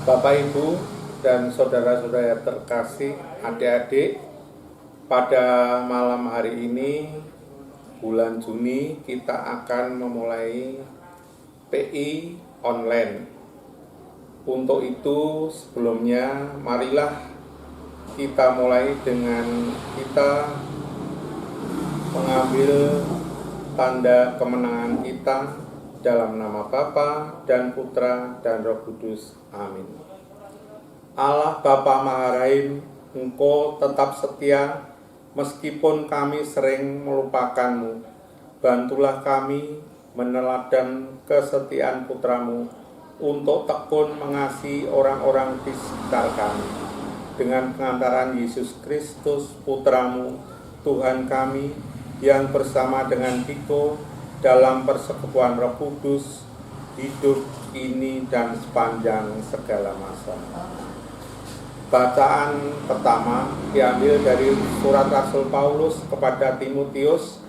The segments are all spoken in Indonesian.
Bapak, Ibu, dan saudara-saudara terkasih, adik-adik, pada malam hari ini, bulan Juni, kita akan memulai PI online. Untuk itu, sebelumnya, marilah kita mulai dengan kita mengambil tanda kemenangan kita dalam nama Bapa dan Putra dan Roh Kudus. Amin. Allah Bapa Maharaim, Engkau tetap setia meskipun kami sering melupakan-Mu. Bantulah kami meneladan kesetiaan Putra-Mu untuk tekun mengasihi orang-orang di sekitar kami. Dengan pengantaran Yesus Kristus, Putra-Mu, Tuhan kami, yang bersama dengan Diko dalam persekutuan Roh Kudus, hidup ini dan sepanjang segala masa. Bacaan pertama diambil dari surat Rasul Paulus kepada Timotius,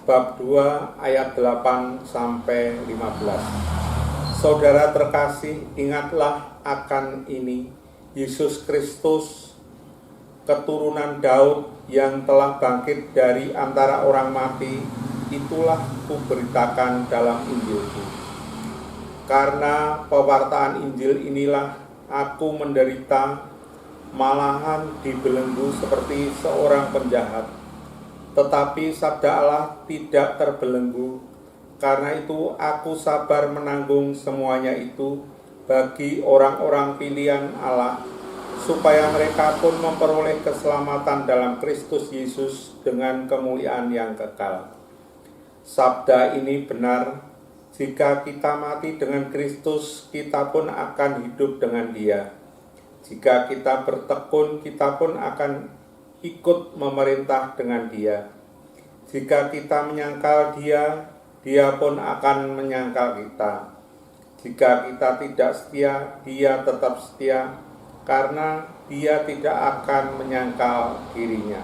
bab 2 ayat 8 sampai 15. Saudara terkasih, ingatlah akan ini, Yesus Kristus, keturunan Daud yang telah bangkit dari antara orang mati, itulah kuberitakan dalam Injilku. Karena pewartaan Injil inilah aku menderita, malahan dibelenggu seperti seorang penjahat. Tetapi sabda Allah tidak terbelenggu, karena itu aku sabar menanggung semuanya itu bagi orang-orang pilihan Allah, supaya mereka pun memperoleh keselamatan dalam Kristus Yesus dengan kemuliaan yang kekal. Sabda ini benar, jika kita mati dengan Kristus, kita pun akan hidup dengan Dia. Jika kita bertekun, kita pun akan ikut memerintah dengan Dia. Jika kita menyangkal Dia, Dia pun akan menyangkal kita. Jika kita tidak setia, Dia tetap setia, karena Dia tidak akan menyangkal dirinya.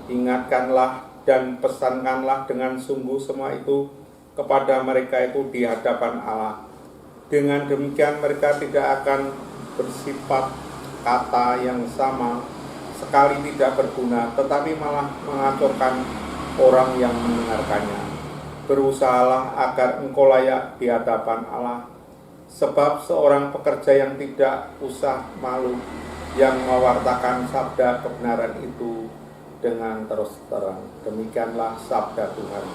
Ingatkanlah dan pesankanlah dengan sungguh semua itu kepada mereka itu di hadapan Allah. Dengan demikian mereka tidak akan bersifat kata yang sama, sekali tidak berguna, tetapi malah mengacaukan orang yang mendengarkannya. Berusahalah agar engkau layak di hadapan Allah, sebab seorang pekerja yang tidak usah malu, yang mewartakan sabda kebenaran itu dengan terus terang. Demikianlah sabda Tuhan.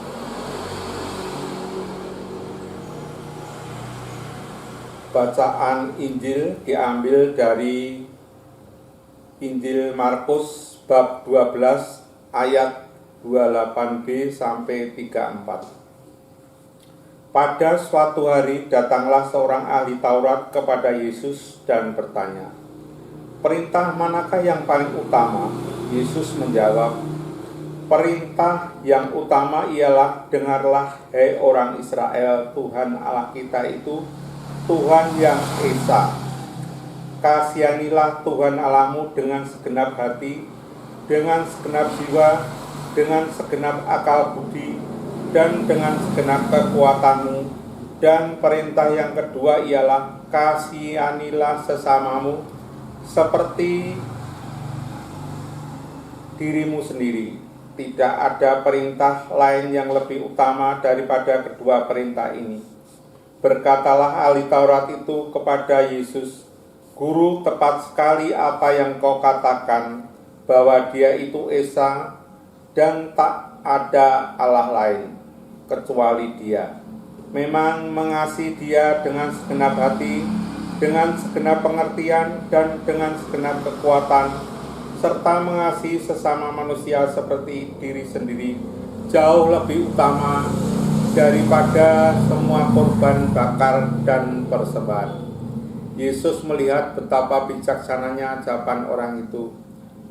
Bacaan Injil diambil dari Injil Markus bab 12 ayat 28b sampai 34. Pada suatu hari datanglah seorang ahli Taurat kepada Yesus dan bertanya, "Perintah manakah yang paling utama?" Yesus menjawab, "Perintah yang utama ialah, dengarlah, hai orang Israel, Tuhan Allah kita itu Tuhan yang esa. Kasihanilah Tuhan Allahmu dengan segenap hati, dengan segenap jiwa, dengan segenap akal budi, dan dengan segenap kekuatanmu. Dan perintah yang kedua ialah, kasihanilah sesamamu seperti dirimu sendiri. Tidak ada perintah lain yang lebih utama daripada kedua perintah ini." Berkatalah ahli Taurat itu kepada Yesus, "Guru, tepat sekali apa yang kau katakan, bahwa Dia itu esa dan tak ada Allah lain kecuali Dia. Memang mengasihi Dia dengan segenap hati, dengan segenap pengertian, dan dengan segenap kekuatan, serta mengasihi sesama manusia seperti diri sendiri, jauh lebih utama daripada semua korban bakar dan persembahan." Yesus melihat betapa bijaksananya jawaban orang itu,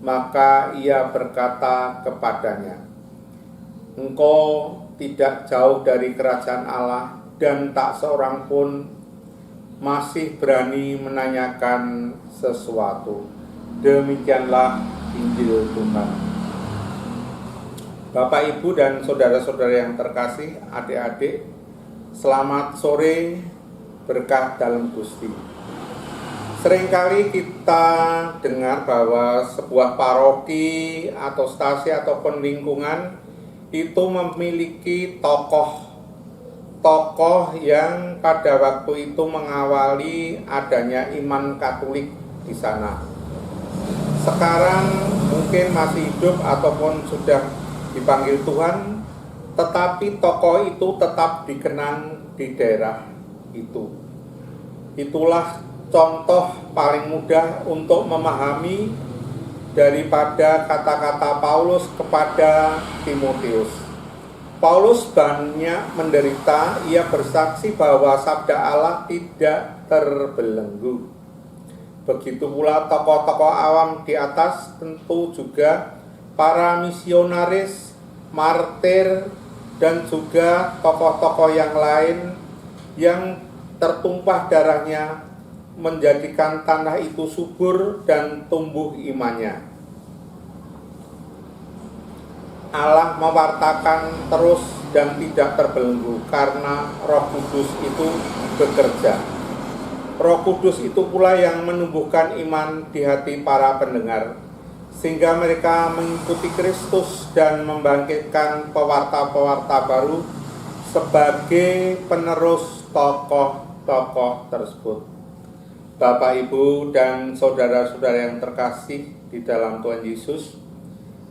maka Ia berkata kepadanya, "Engkau tidak jauh dari kerajaan Allah, dan tak seorang pun masih berani menanyakan sesuatu." Demikianlah Injil Tuhan. Bapak, Ibu, dan saudara-saudara yang terkasih, adik-adik, selamat sore, berkah dalam Gusti. Seringkali kita dengar bahwa sebuah paroki atau stasi ataupun lingkungan itu memiliki tokoh yang pada waktu itu mengawali adanya iman Katolik di sana. Sekarang mungkin masih hidup ataupun sudah dipanggil Tuhan, tetapi tokoh itu tetap dikenang di daerah itu. Itulah contoh paling mudah untuk memahami daripada kata-kata Paulus kepada Timotius. Paulus banyak menderita, ia bersaksi bahwa sabda Allah tidak terbelenggu. Begitu pula tokoh-tokoh awam di atas, tentu juga para misionaris, martir, dan juga tokoh-tokoh yang lain yang tertumpah darahnya menjadikan tanah itu subur dan tumbuh imannya. Allah mewartakan terus dan tidak terbelenggu karena Roh Kudus itu bekerja. Roh Kudus itu pula yang menumbuhkan iman di hati para pendengar, sehingga mereka mengikuti Kristus dan membangkitkan pewarta-pewarta baru sebagai penerus tokoh-tokoh tersebut. Bapak, Ibu, dan saudara-saudara yang terkasih di dalam Tuhan Yesus,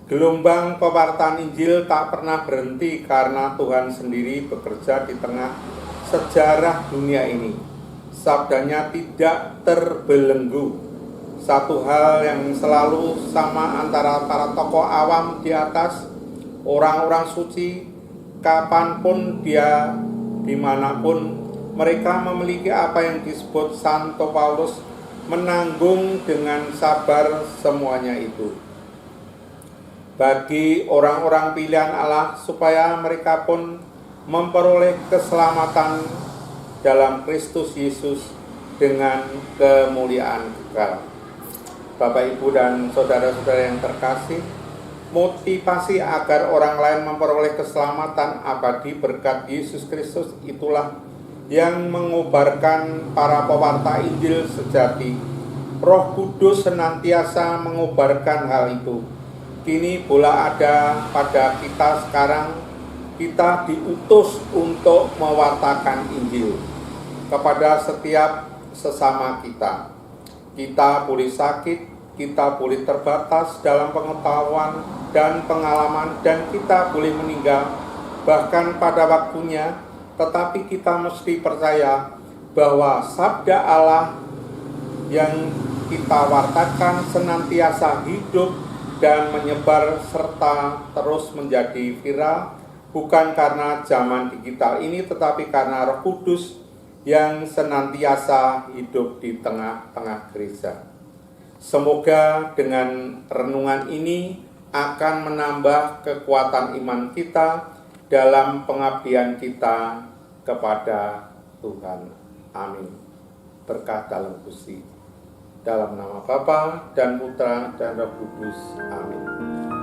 gelombang pewartaan Injil tak pernah berhenti karena Tuhan sendiri bekerja di tengah sejarah dunia ini. Sabdanya tidak terbelenggu. Satu hal yang selalu sama antara para tokoh awam di atas, orang-orang suci, kapanpun dia, dimanapun, mereka memiliki apa yang disebut Santo Paulus, menanggung dengan sabar semuanya itu. Bagi orang-orang pilihan Allah supaya mereka pun memperoleh keselamatan dalam Kristus Yesus dengan kemuliaan kekal. Bapak, Ibu, dan saudara-saudara yang terkasih, motivasi agar orang lain memperoleh keselamatan abadi berkat Yesus Kristus itulah yang mengobarkan para pewarta Injil sejati. Roh Kudus senantiasa mengobarkan hal itu. Kini bola ada pada kita sekarang. Kita diutus untuk mewartakan Injil kepada setiap sesama kita. Kita boleh sakit, kita boleh terbatas dalam pengetahuan dan pengalaman, dan kita boleh meninggal bahkan pada waktunya. Tetapi kita mesti percaya bahwa sabda Allah yang kita wartakan senantiasa hidup dan menyebar serta terus menjadi viral, bukan karena zaman digital ini, tetapi karena Roh Kudus yang senantiasa hidup di tengah-tengah gereja. Semoga dengan renungan ini akan menambah kekuatan iman kita dalam pengabdian kita kepada Tuhan. Amin. Berkah dalam Gusti. Dalam nama Bapa dan Putra dan Roh Kudus. Amin.